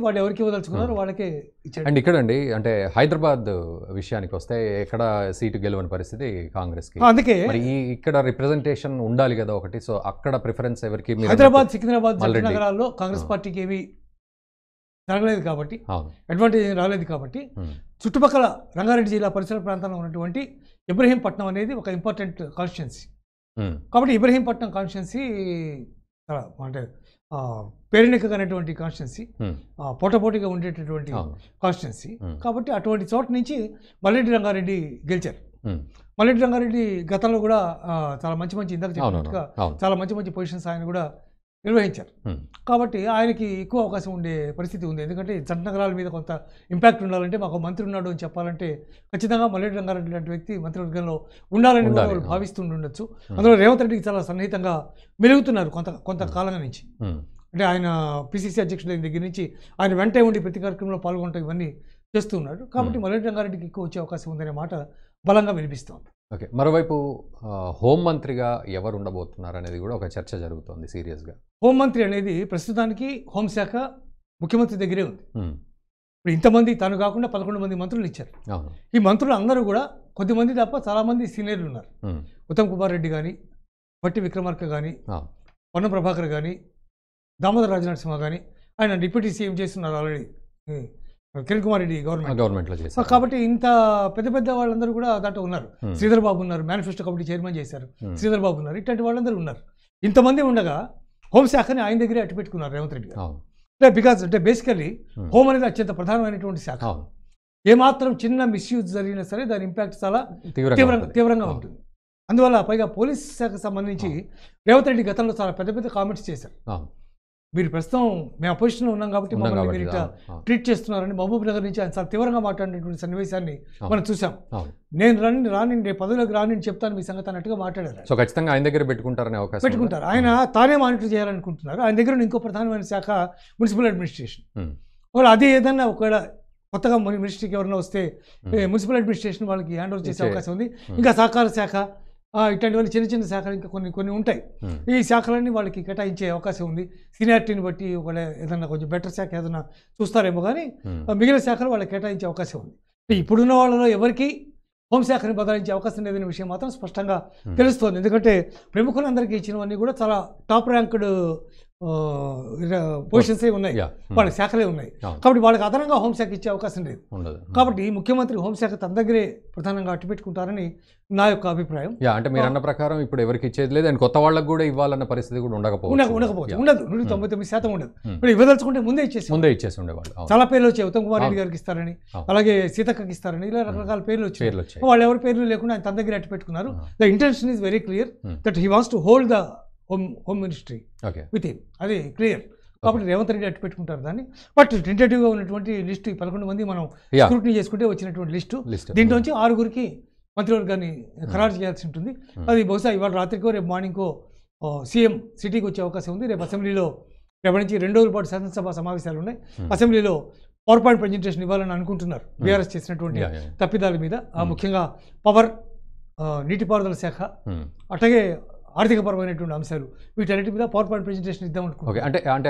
వాళ్ళు ఎవరికి ఇవ్వదలుచుకున్నారో వాళ్ళకే ఇచ్చాడు. అండ్ ఇక్కడండి అంటే హైదరాబాద్ విషయానికి వస్తే ఎక్కడ సీటు గెలవని పరిస్థితి కాంగ్రెస్కి. అందుకే మరి ఇక్కడ రిప్రజెంటేషన్ ఉండాలి కదా ఒకటి. సో అక్కడ ప్రిఫరెన్స్ ఎవరికి? హైదరాబాద్, సికింద్రాబాద్ నగరాల్లో కాంగ్రెస్ పార్టీకి ఏవి జరగలేదు కాబట్టి, అడ్వాంటేజ్ రాలేదు కాబట్టి, చుట్టుపక్కల రంగారెడ్డి జిల్లా పరిసర ప్రాంతంలో ఉన్నటువంటి ఇబ్రహీంపట్నం అనేది ఒక ఇంపార్టెంట్ కాన్స్టిట్యున్సీ. కాబట్టి ఇబ్రహీంపట్నం కాన్స్టిట్యున్సీ అంటే పేరెనికమైనటువంటి కాన్స్టిట్యున్సీ, పోటాపోటీగా ఉండేటటువంటి కాన్స్టిట్యున్సీ. కాబట్టి అటువంటి చోట నుంచి మల్లెడ్డి రంగారెడ్డి గెలిచారు. మల్లెడ్డి రంగారెడ్డి గతంలో కూడా చాలా మంచి ఇందాక చెప్పినట్టుగా చాలా మంచి పొజిషన్స్ ఆయన కూడా నిర్వహించారు. కాబట్టి ఆయనకి ఎక్కువ అవకాశం ఉండే పరిస్థితి ఉంది. ఎందుకంటే జంట నగరాల మీద కొంత ఇంపాక్ట్ ఉండాలంటే మాకు మంత్రి ఉన్నాడు అని చెప్పాలంటే ఖచ్చితంగా మల్లెడ్డి రంగారెడ్డి లాంటి వ్యక్తి మంత్రివర్గంలో ఉండాలని వాళ్ళు భావిస్తుండొచ్చు. అందులో రేవంత్ రెడ్డికి చాలా సన్నిహితంగా మెలుగుతున్నారు కొంతకాలంగా నుంచి. అంటే ఆయన పిసిసి అధ్యక్షుడైన దగ్గర నుంచి ఆయన వెంటే ఉండి ప్రతి కార్యక్రమంలో పాల్గొనడం ఇవన్నీ చేస్తున్నాడు. కాబట్టి మల్లెడ్డి రంగారెడ్డికి ఎక్కువ వచ్చే అవకాశం ఉందనే మాట బలంగా వినిపిస్తోంది. ఓకే, మరోవైపు హోంమంత్రిగా ఎవరు ఉండబోతున్నారు అనేది కూడా ఒక చర్చ జరుగుతోంది సీరియస్గా. హోంమంత్రి అనేది ప్రస్తుతానికి హోంశాఖ ముఖ్యమంత్రి దగ్గరే ఉంది. ఇప్పుడు ఇంతమంది తాను కాకుండా 11 మంది మంత్రులు ఇచ్చారు. ఈ మంత్రులు అందరూ కూడా కొద్దిమంది తప్ప చాలామంది సీనియర్లు ఉన్నారు. ఉత్తమ్ కుమార్ రెడ్డి కానీ, భట్టి విక్రమార్క కానీ, పొన్నం ప్రభాకర్ కానీ, దామోదర రాజనరసింహ కానీ, ఆయన డిప్యూటీ సీఎం చేస్తున్నారు ఆల్రెడీ కిరణ్ కుమార్ రెడ్డి గవర్నమెంట్లో చేశారు. కాబట్టి ఇంత పెద్ద వాళ్ళందరూ కూడా దాంట్లో ఉన్నారు. శ్రీధర్ బాబు ఉన్నారు, మేనిఫెస్టో కమిటీ చైర్మన్ చేశారు. శ్రీధర్ బాబు ఉన్నారు. ఇట్లాంటి వాళ్ళందరూ ఉన్నారు. ఇంతమంది ఉండగా హోంశాఖని ఆయన దగ్గరే అట్టు పెట్టుకున్నారు రేవంత్ రెడ్డి గారు. అంటే బికాజ్ అంటే బేసికలీ హోమ్ అనేది అత్యంత ప్రధానమైనటువంటి శాఖ. ఏమాత్రం చిన్న మిస్యూజ్ జరిగినా సరే దాని ఇంపాక్ట్ చాలా తీవ్రంగా ఉంటుంది. అందువల్ల పైగా పోలీస్ శాఖకు సంబంధించి రేవంత్ రెడ్డి గతంలో చాలా పెద్ద కామెంట్స్ చేశారు. మీరు ప్రస్తుతం మేము అపోజిషన్లో ఉన్నాం కాబట్టి మమ్మల్ని మీరు ఇట్లా ట్రీట్ చేస్తున్నారని మహబూబ్ నగర్ నుంచి ఆయన చాలా తీవ్రంగా మాట్లాడినటువంటి సన్నివేశాన్ని మనం చూసాం. నేను రాని పదవిలోకి రాని చెప్తాను మీ సంగతి అన్నట్టుగా మాట్లాడారు. సో ఖచ్చితంగా ఆయన దగ్గర పెట్టుకుంటారు. ఆయన తానే మానిటర్ చేయాలనుకుంటున్నారు. ఆయన దగ్గర ఇంకో ప్రధానమైన శాఖ మున్సిపల్ అడ్మినిస్ట్రేషన్. ఒకవేళ అది ఏదన్నా ఒకవేళ కొత్తగా మినిస్ట్రీకి ఎవరైనా వస్తే మున్సిపల్ అడ్మినిస్ట్రేషన్ వాళ్ళకి హ్యాండ్ ఓవర్ చేసే అవకాశం ఉంది. ఇంకా సహకార శాఖ ఇట్లాంటివన్నీ చిన్న శాఖలు ఇంకా కొన్ని ఉంటాయి. ఈ శాఖలన్నీ వాళ్ళకి కేటాయించే అవకాశం ఉంది. సీనియారిటీని బట్టి ఒకవేళ ఏదన్నా కొంచెం బెటర్ శాఖ ఏదైనా చూస్తారేమో కానీ మిగిలిన శాఖలు వాళ్ళకి కేటాయించే అవకాశం ఉంది. ఇప్పుడున్న వాళ్ళలో ఎవరికి హోంశాఖని బదలాయించే అవకాశం లేదనే విషయం మాత్రం స్పష్టంగా తెలుస్తోంది. ఎందుకంటే ప్రముఖులందరికీ ఇచ్చినవన్నీ కూడా చాలా టాప్ ర్యాంక్డ్ పొజిషన్సే ఉన్నాయి, వాళ్ళ శాఖలే ఉన్నాయి. కాబట్టి వాళ్ళకి అదనంగా హోంశాఖ ఇచ్చే అవకాశం లేదు. కాబట్టి ముఖ్యమంత్రి హోంశాఖ తన దగ్గరే ప్రధానంగా అట్టు పెట్టుకుంటారని నా యొక్క అభిప్రాయం. అంటే మీరు అన్న ప్రకారం ఇప్పుడు ఎవరికి ఇచ్చేది లేదు, అండ్ కొత్త వాళ్ళకి కూడా ఇవ్వాలన్న పరిస్థితి కూడా ఉండకపోవచ్చు. ఉండదు, 199% ఉండదు. ఇప్పుడు ఇవ్వదలుచుకుంటే ముందే ఇచ్చేసి ఉండేవాళ్ళు. చాలా పేర్లు వచ్చాయి. ఉత్తమ్ కుమార్ రెడ్డి గారికి ఇస్తారని, అలాగే సీతక్కకి ఇస్తారని, ఇలా రకరకాల పేర్లు వచ్చాయి. వాళ్ళు ఎవరి పేర్లు లేకుండా ఆయన తన దగ్గర అట్టు పెట్టుకున్నారు. The intention is very clear that he wants to hold the home ministry with him. అది క్లియర్. కాబట్టి రేవంత్ రెడ్డి అట్టు పెట్టుకుంటారు దాన్ని. బట్ టెంటేటివ్గా ఉన్నటువంటి లిస్టు 11 మంది మనం స్క్రూటినీ చేసుకుంటే వచ్చినటువంటి లిస్టు. దీంట్లోంచి 6గురికి మంత్రివర్గాన్ని ఖరారు చేయాల్సి ఉంటుంది. అది బహుశా ఇవాళ రాత్రికో రేపు మార్నింగ్కో సీఎం సిటీకి వచ్చే అవకాశం ఉంది. రేపు అసెంబ్లీలో రేపటి నుంచి 2 రోజుల పాటు శాసనసభ సమావేశాలు ఉన్నాయి. అసెంబ్లీలో పవర్ పాయింట్ ప్రజెంటేషన్ ఇవ్వాలని అనుకుంటున్నారు బీఆర్ఎస్ చేసినటువంటి తప్పిదాల మీద. ముఖ్యంగా పవర్, నీటిపారుదల శాఖ, అట్లాగే ఆర్థికపరమైనటువంటి అంశాలు, వీటన్నిటి మీద పవర్ పాయింట్ ప్రజెంటేషన్ ఇద్దాం అనుకుంటున్నాను. అంటే